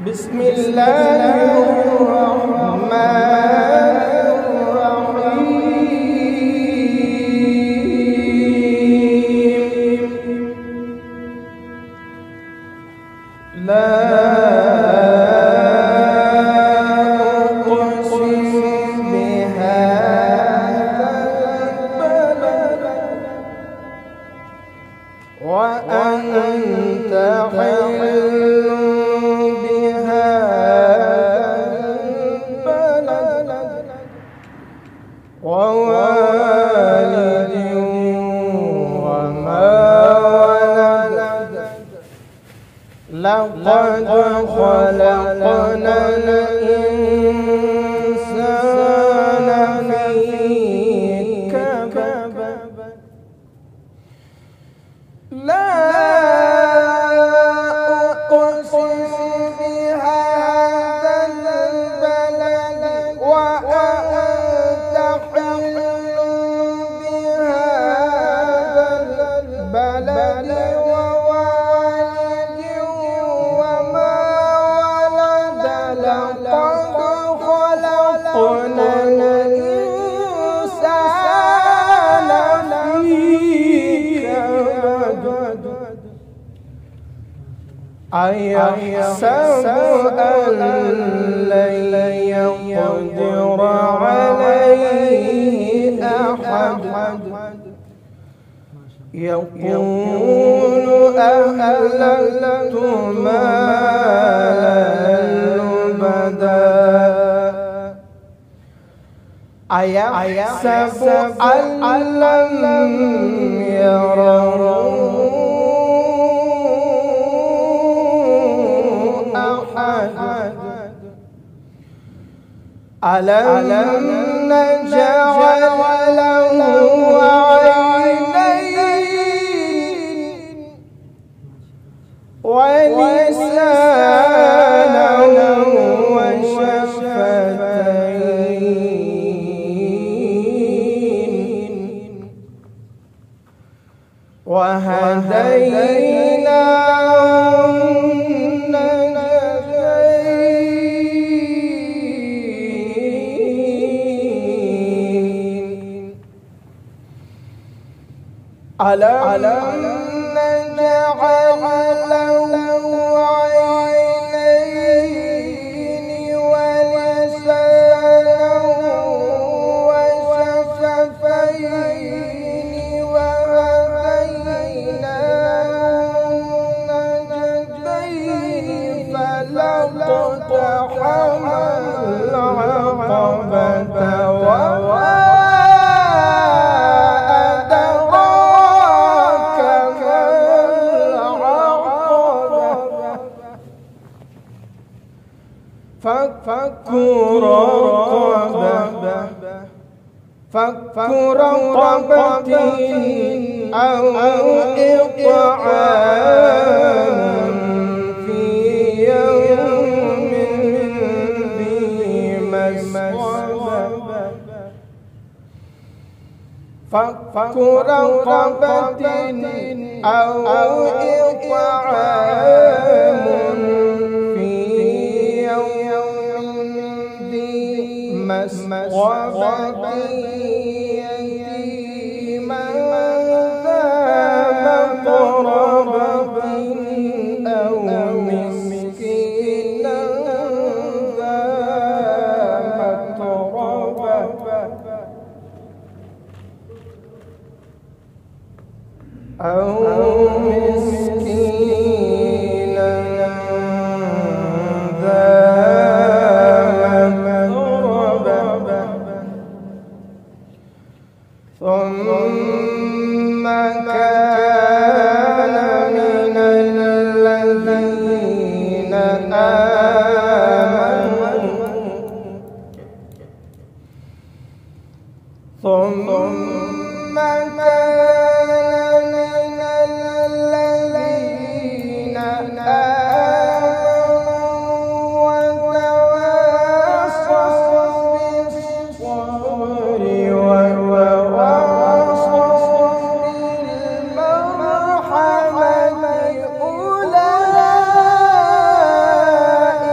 بسم الله الرحمن الرحيم. لا أقسم بهذا البلد وأنت حل ووالد وما ولد لقد خلقنا الإنسان في كبد. لا أقسم بهذا البلد وأنت حل بهذا البلد ووالد وما ولد لقد خلقنا الإنسان في كبد. أيحسب أن لن يقدر عليه أحد يقول أهلكت مالا لبدا أيحسب أن لم يره ألم نجعل له عينين ولسانا وشفتين وهديناه ألم نجعل له عينين ولسانا وشفتين وهديناه النجدين فلاقتحم العقبة وما فك رقبة أو إطعام في يوم ذي مسغبة. فك رقبة أو إطعام مسغبة يتيما ذا مقربة أو مسكينا ذا متربة أو مسكينا ذا ثم كان من الذين آمنوا ثم كان من الذين آمنوا وتواصوا بالصبر أولئك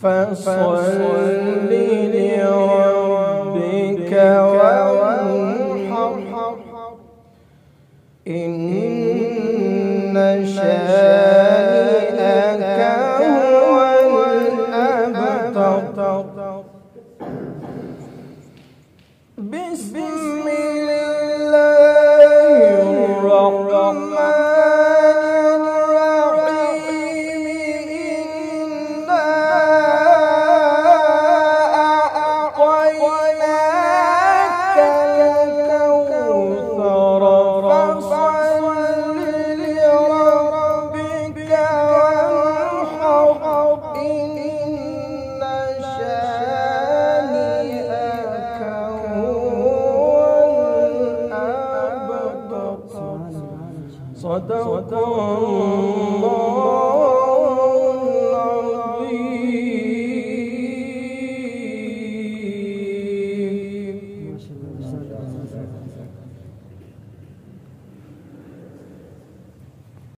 فصل لربك وانحر إن شانئك هو الأبتر. بسم الله الرحمن الرحيم إنا أعطيناك الكوثر فصل لربك وانحر إن شانئك هو الأبتر. صدق